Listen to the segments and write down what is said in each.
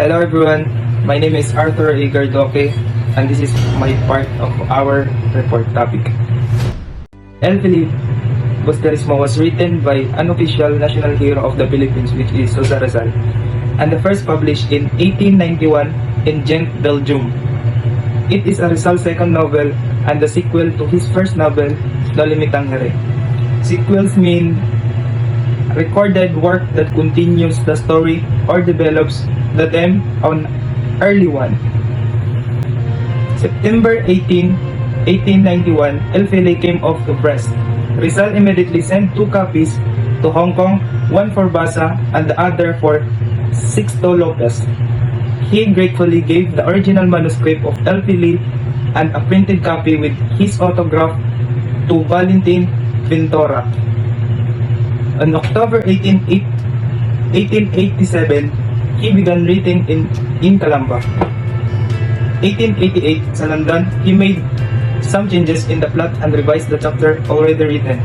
Hello everyone, my name is Arthur A. Gardoque and this is my part of our report topic. El Felipe Busterismo was written by unofficial national hero of the Philippines, which is Jose Rizal, and the first published in 1891 in Ghent, Belgium. It is a Rizal's second novel and the sequel to his first novel, Noli Me Tangere. Sequels mean recorded work that continues the story or develops the theme on early one. September 18, 1891, El Fele came off to press. Rizal immediately sent 2 copies to Hong Kong, one for Basa and the other for Sixto Lopez. He gratefully gave the original manuscript of El Fele and a printed copy with his autograph to Valentin Ventura. On October 18, 1887, he began writing in Calamba. 1888, sa London, he made some changes in the plot and revised the chapter already written.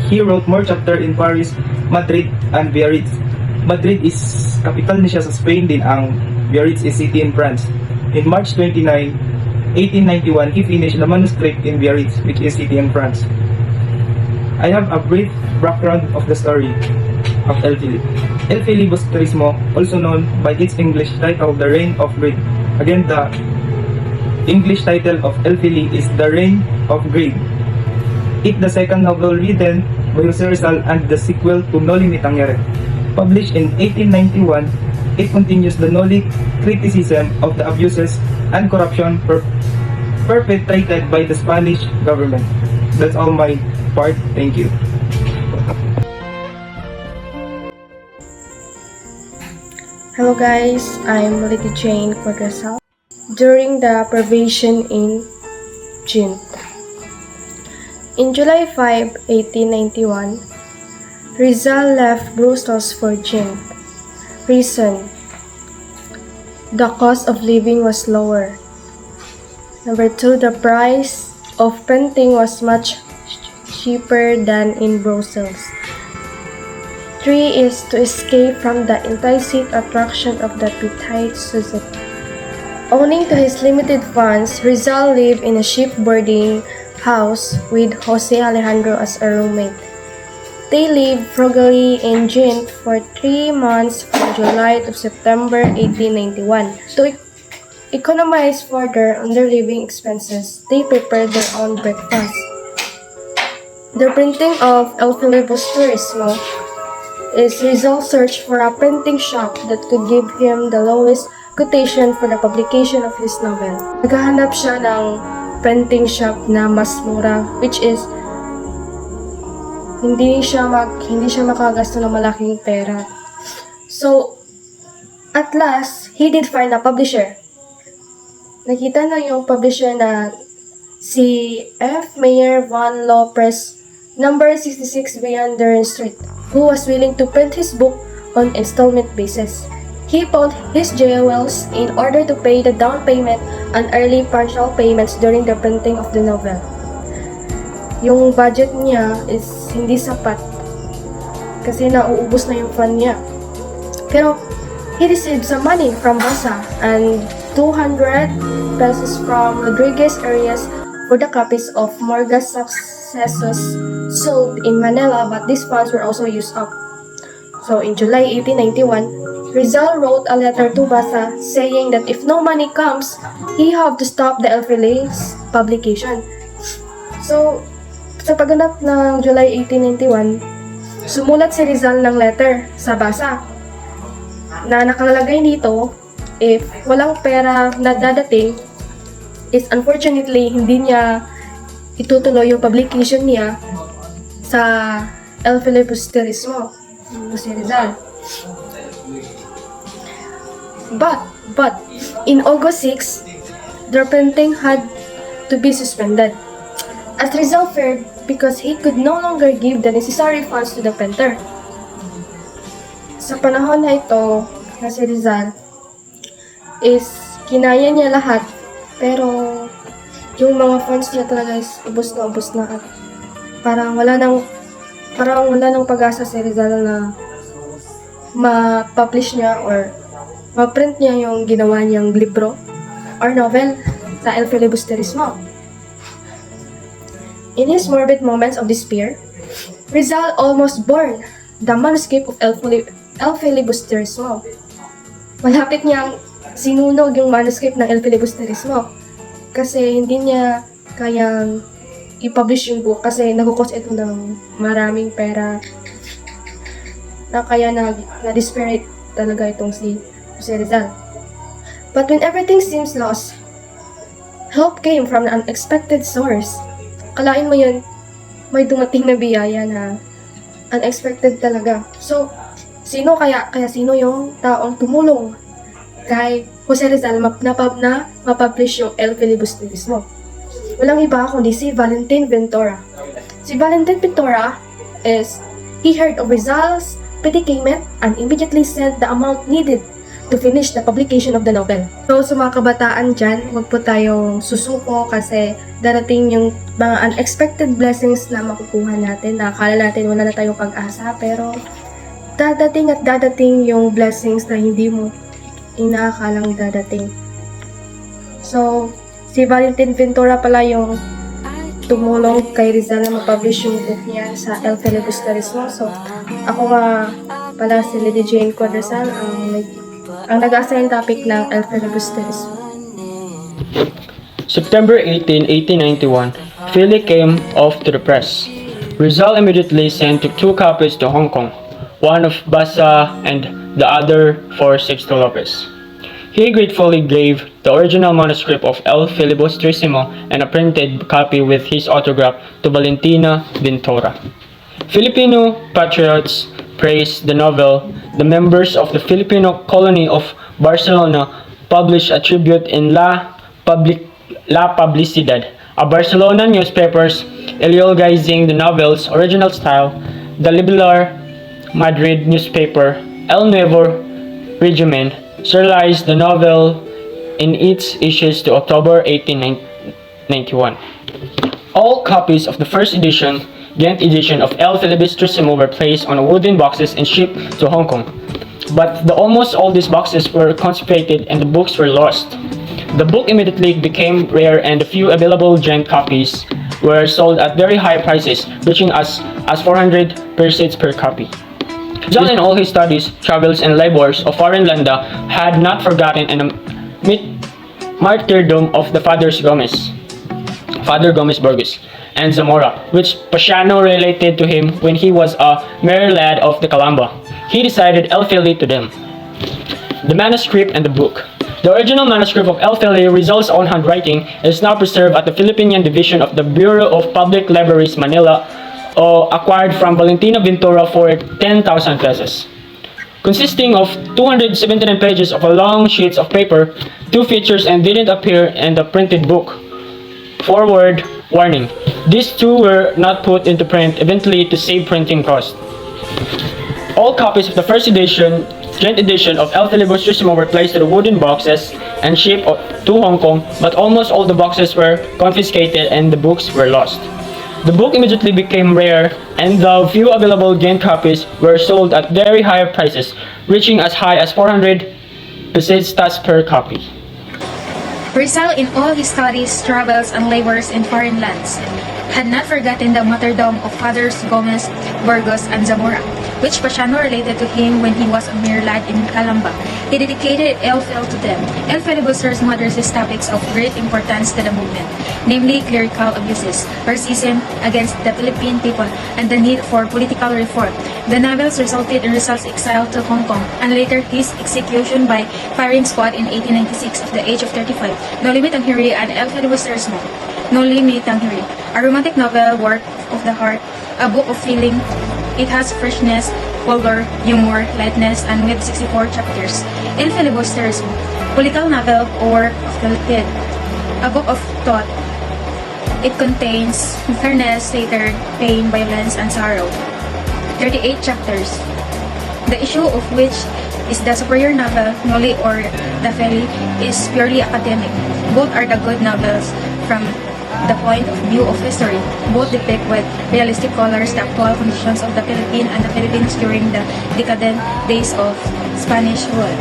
He wrote more chapter in Paris, Madrid, and Biarritz. Madrid is capital niya sa Spain din, ang Biarritz is city in France. In March 29, 1891, he finished the manuscript in Biarritz, which is city in France. I have a brief background of the story of El Felipe. El Felipe Busterismo, also known by its English title, The Reign of Greed. Again, the English title of El Felipe is The Reign of Greed. It the second novel written by Jose Rizal and the sequel to Noli Me Tangere. Published in 1891, it continues the Noli criticism of the abuses and corruption perpetrated by the Spanish government. That's all my part. Thank you. Hello guys, I'm Lady Jane Quadrasal. During the probation in Ghent. In July 5, 1891, Rizal left Brussels for Ghent. Reason: the cost of living was lower. Number 2, the price of printing was much cheaper than in Brussels. 3 is to escape from the enticing attraction of the petite society. Owing to his limited funds, Rizal lived in a shipboarding house with Jose Alejandro as a roommate. They lived frugally in Ghent for 3 months from July to September 1891. To economize further on their living expenses, they prepared their own breakfast. The printing of El Felipe Busterismo is Rizal's search for a printing shop that could give him the lowest quotation for the publication of his novel. Naghahanap siya ng printing shop na mas mura, which is hindi siya makagasto ng malaking pera. So, at last, he did find a publisher. Nakita na yung publisher na si F. Mayer Van Lopez, number 66 Vianderen Street, who was willing to print his book on installment basis. He pawned his jewels in order to pay the down payment and early partial payments during the printing of the novel. Yung budget niya is hindi sapat kasi nauubos na yung fund niya. Pero he received some money from Basa and 200 pesos from Rodriguez Arias for the copies of Morga's successes sold in Manila, but these funds were also used up. So in July 1891, Rizal wrote a letter to Basa saying that if no money comes, he have to stop the El Felipe's publication. So, sa pagganap ng July 1891, sumulat si Rizal ng letter sa Basa na nakalagay dito, if walang pera na dadating, is unfortunately hindi niya itutuloy yung publication niya sa El Felipe Busterismo, si Rizal. But, in August 6, the printing had to be suspended. As Rizal feared because he could no longer give the necessary funds to the printer. Sa panahon na ito, na si Rizal, is kinaya niya lahat, pero yung mga funds niya talaga is ubos na at parang wala nang pag-asa si Rizal na ma-publish niya or ma-print niya yung ginawa niyang libro or novel sa El Filibusterismo. In his morbid moments of despair, Rizal almost burned the manuscript of El Filibusterismo. Malapit niyang sinunog yung manuscript ng El Filibusterismo kasi hindi niya kayang i-publish yung book kasi nagkukos ito ng maraming pera na kaya na-desperate talaga itong si Jose Rizal. But when everything seems lost, help came from an unexpected source. Kalain mo yun, may dumating na biyaya na unexpected talaga. So, sino sino yung taong tumulong kay Jose Rizal na mapublish yung El Filibusterismo? Walang iba kundi si Valentin Ventura. Si Valentin Ventura he heard of Rizal's predicament and immediately sent the amount needed to finish the publication of the novel. So, sa mga kabataan dyan, huwag po tayong susuko kasi darating yung mga unexpected blessings na makukuha natin. Akala natin wala na tayong pag-asa, pero dadating at dadating yung blessings na hindi mo inaakalang dadating. So, si Valentin Ventura pala yung tumulong kay Rizal na mapublish yung book niya sa El Filibusterismo. So, ako nga pala si Lady Jane Quadrazal ang nag-assign topic ng El Filibusterismo. September 18, 1891, Philly came off to the press. Rizal immediately sent two copies to Hong Kong, one of Basa and the other for Sixto Lopez. He gratefully gave the original manuscript of El Filibusterismo and a printed copy with his autograph to Valentina Ventura. Filipino patriots praised the novel. The members of the Filipino colony of Barcelona published a tribute in La Publicidad, a Barcelona newspapers eulogizing the novel's original style. The Liberal Madrid newspaper El Nuevo Regimen serialized the novel in its issues to October 1891. All copies of the first edition, Ghent edition of El Filibusterismo were placed on wooden boxes and shipped to Hong Kong. But almost all these boxes were confiscated and the books were lost. The book immediately became rare and the few available Ghent copies were sold at very high prices, reaching as 400 pesetas per copy. John in all his studies, travels, and labors of foreign land had not forgotten the martyrdom of the Father Gomez Burgos, and Zamora, which Paciano related to him when he was a mere lad of the Calamba. He decided El Fili to them. The manuscript and the book. The original manuscript of El Fili, Rizal's own handwriting, is now preserved at the Philippine Division of the Bureau of Public Libraries, Manila, acquired from Valentina Ventura for 10,000 pesos. Consisting of 279 pages of a long sheets of paper, two features and didn't appear in the printed book. Forward warning. These two were not put into print eventually to save printing costs. All copies of the first edition, Ghent edition of El Filibusterismo were placed in the wooden boxes and shipped to Hong Kong, but almost all the boxes were confiscated and the books were lost. The book immediately became rare, and the few available Ghent copies were sold at very high prices, reaching as high as 400 pesetas per copy. Rizal, in all his studies, travels, and labors in foreign lands, had not forgotten the martyrdom of Fathers Gomez, Burgos, and Zamora, which Paciano related to him when he was a mere lad in Calamba. He dedicated El Fil to them. El Filibusterismo addresses topics of great importance to the movement, namely clerical abuses, racism against the Philippine people, and the need for political reform. The novels resulted in Rizal's exile to Hong Kong, and later his execution by firing squad in 1896 at the age of 35. No Limit ang Hiri and El Filibusterismo. No Limit ang Hiri, a romantic novel, work of the heart, a book of feeling. It has freshness, vulgar, humor, lightness, and with 64 chapters. El Filibusterismo, political novel or work of the dead, a book of thought. It contains fairness, satire, pain, violence, and sorrow. 38 chapters, the issue of which is the superior novel, Noli or the Feli, is purely academic. Both are the good novels from the point of view of history. Both depict with realistic colors the actual conditions of the Philippines and the Philippines during the decadent days of Spanish rule.